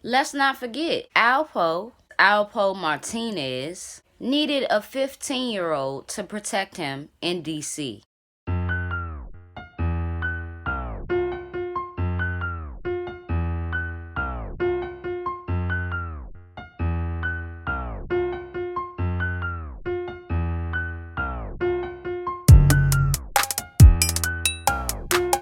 Let's not forget, Alpo Martinez, needed a 15-year-old to protect him in DC.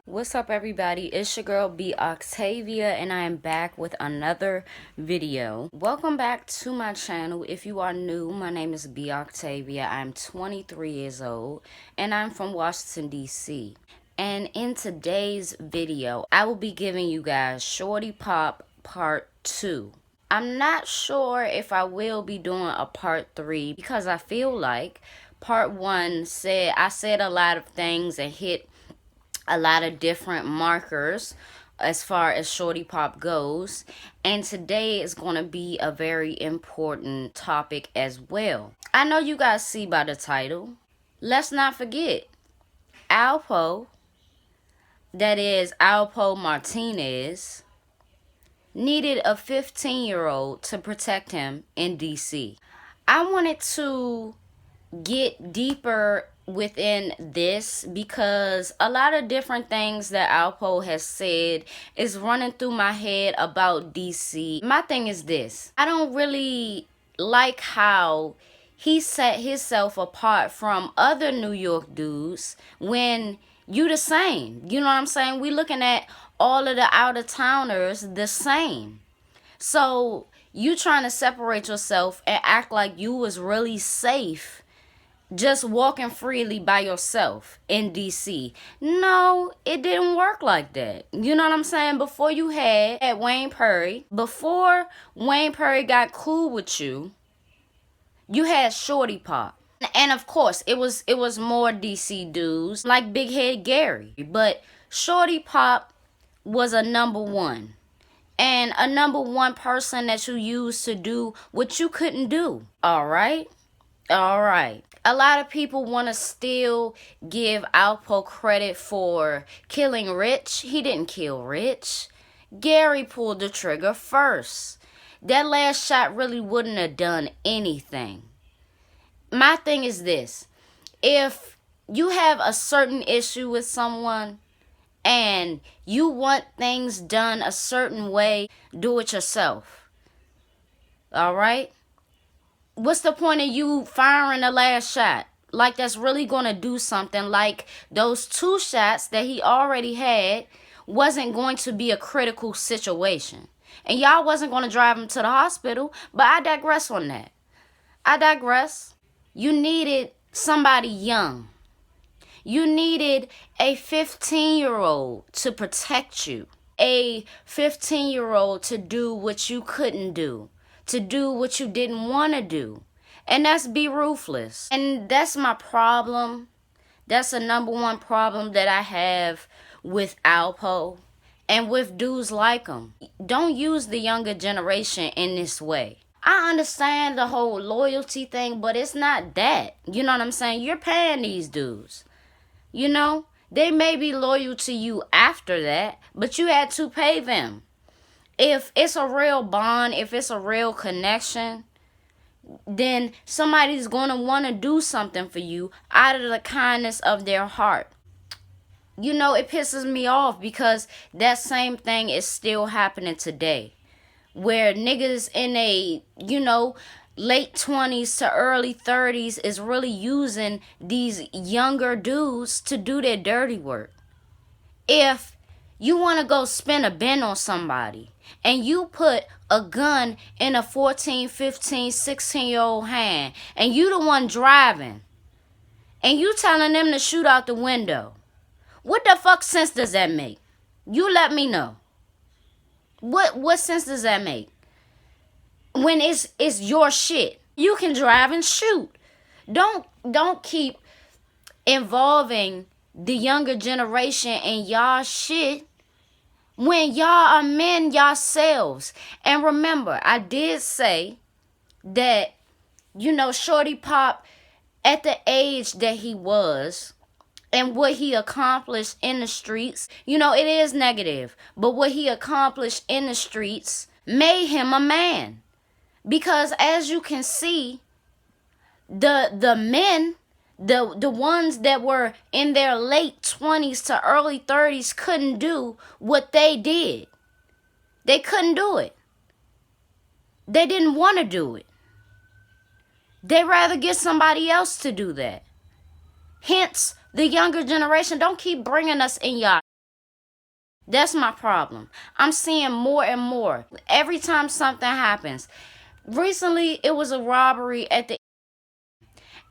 What's up, everybody? It's your girl B Octavia, and I am back with another video. Welcome back to my channel. If you are new, my name is B Octavia. I'm 23 years old and I'm from Washington DC. And in today's video, I will be giving you guys Shorty Pop Part 2. I'm not sure if I will be doing a Part 3 because I feel like Part 1 I said a lot of things and hit a lot of different markers as far as Shorty Pop goes, and today is going to be a very important topic as well. I know you guys see by the title. Let's not forget, Alpo, that is Alpo Martinez, needed a 15-year-old to protect him in DC. I wanted to get deeper within this because a lot of different things that Alpo has said is running through my head about DC. My thing is this: I don't really like how he set himself apart from other New York dudes when you the same. You know what I'm saying? We looking at all of the out-of-towners the same. So you trying to separate yourself and act like you was really safe just walking freely by yourself in DC. No, it didn't work like that. You know what I'm saying? Before you had Wayne Perry, before Wayne Perry got cool with you, you had Shorty Pop. And of course, it was more DC dudes like Big Head Gary. But Shorty Pop was a number one. And a number one person that you used to do what you couldn't do. Alright? A lot of people want to still give Alpo credit for killing Rich. He didn't kill Rich. Gary pulled the trigger first. That last shot really wouldn't have done anything. My thing is this: if you have a certain issue with someone and you want things done a certain way, do it yourself. Alright? What's the point of you firing the last shot? Like that's really going to do something. Like those two shots that he already had wasn't going to be a critical situation. And y'all wasn't going to drive him to the hospital. But I digress on that. I digress. You needed somebody young. You needed a 15-year-old to protect you. A 15-year-old to do what you couldn't do. To do what you didn't want to do. And that's be ruthless. And that's my problem. That's the number one problem that I have with Alpo and with dudes like him. Don't use the younger generation in this way. I understand the whole loyalty thing, but it's not that. You know what I'm saying? You're paying these dudes. You know? They may be loyal to you after that, but you had to pay them. If it's a real bond, if it's a real connection, then somebody's going to want to do something for you out of the kindness of their heart. You know, it pisses me off because that same thing is still happening today. Where niggas in a, late 20s to early 30s is really using these younger dudes to do their dirty work. If you want to go spin a bin on somebody and you put a gun in a 14, 15, 16-year-old hand and you the one driving and you telling them to shoot out the window, what the fuck sense does that make? You let me know. What sense does that make? When it's your shit. You can drive and shoot. Don't keep involving the younger generation in y'all shit when y'all are men yourselves. And remember, I did say that, Shorty Pop, at the age that he was and what he accomplished in the streets, it is negative. But what he accomplished in the streets made him a man. Because as you can see, the men, the ones that were in their late 20s to early 30s couldn't do what they did. They couldn't do it. They didn't want to do it. They'd rather get somebody else to do that. Hence, the younger generation, don't keep bringing us in y'all. That's my problem. I'm seeing more and more. Every time something happens. Recently, it was a robbery at the...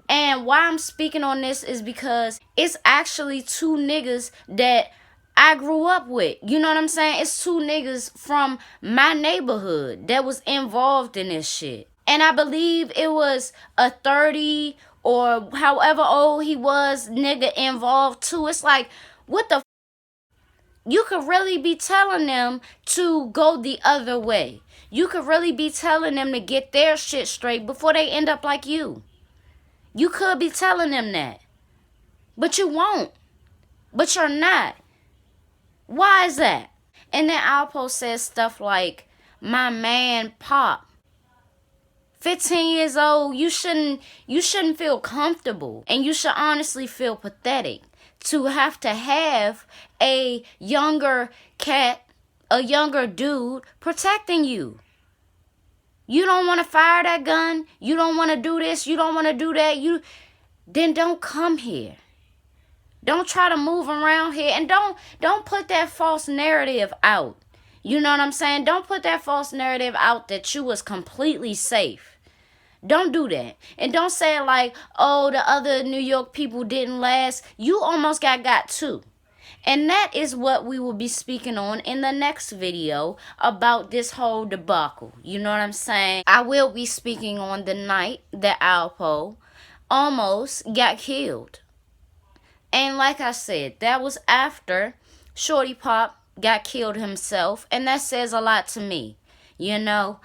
And why I'm speaking on this is because it's actually two niggas that I grew up with. You know what I'm saying? It's two niggas from my neighborhood that was involved in this shit. And I believe it was a 30 or however old he was nigga involved too. It's like, what the... You could really be telling them to go the other way. You could really be telling them to get their shit straight before they end up like you. You could be telling them that. But you won't. But you're not. Why is that? And then Alpo says stuff like, my man Pop, 15 years old, you shouldn't feel comfortable. And you should honestly feel pathetic to have a younger cat, a younger dude protecting you. You don't want to fire that gun. You don't want to do this. You don't want to do that. Then don't come here. Don't try to move around here. And don't put that false narrative out. You know what I'm saying? Don't put that false narrative out that you was completely safe. Don't do that. And don't say it like, oh, the other New York people didn't last. You almost got too. And that is what we will be speaking on in the next video about this whole debacle. You know what I'm saying? I will be speaking on the night that Alpo almost got killed. And like I said, that was after Shorty Pop got killed himself. And that says a lot to me. You know,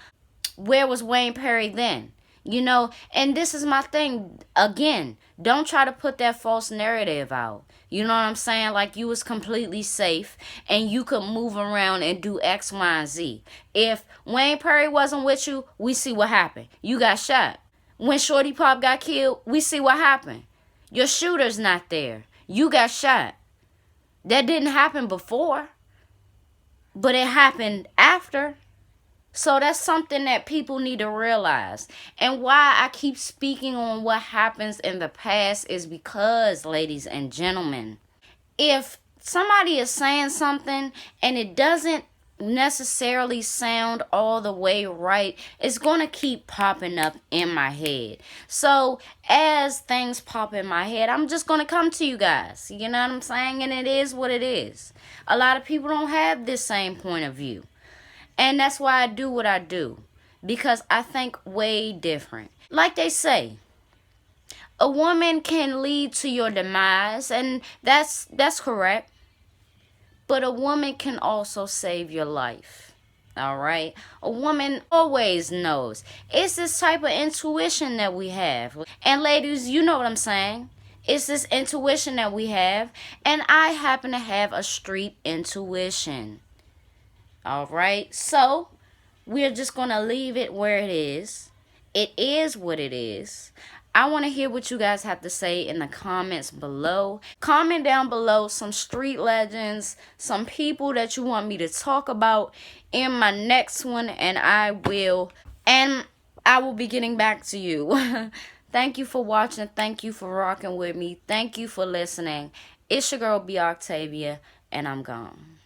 where was Wayne Perry then? You know, and this is my thing. Again, don't try to put that false narrative out. You know what I'm saying? Like you was completely safe and you could move around and do X, Y, and Z. If Wayne Perry wasn't with you, we see what happened. You got shot. When Shorty Pop got killed, we see what happened. Your shooter's not there. You got shot. That didn't happen before, but it happened after. So that's something that people need to realize. And why I keep speaking on what happens in the past is because, ladies and gentlemen, if somebody is saying something and it doesn't necessarily sound all the way right, it's going to keep popping up in my head. So as things pop in my head, I'm just going to come to you guys. You know what I'm saying? And it is what it is. A lot of people don't have this same point of view. And that's why I do what I do. Because I think way different. Like they say, a woman can lead to your demise. And that's correct. But a woman can also save your life. Alright? A woman always knows. It's this type of intuition that we have. And ladies, you know what I'm saying. It's this intuition that we have. And I happen to have a street intuition. Alright, so we're just going to leave it where it is. It is what it is. I want to hear what you guys have to say in the comments below. Comment down below some street legends, some people that you want me to talk about in my next one, and I will be getting back to you. Thank you for watching. Thank you for rocking with me. Thank you for listening. It's your girl, B. Octavia, and I'm gone.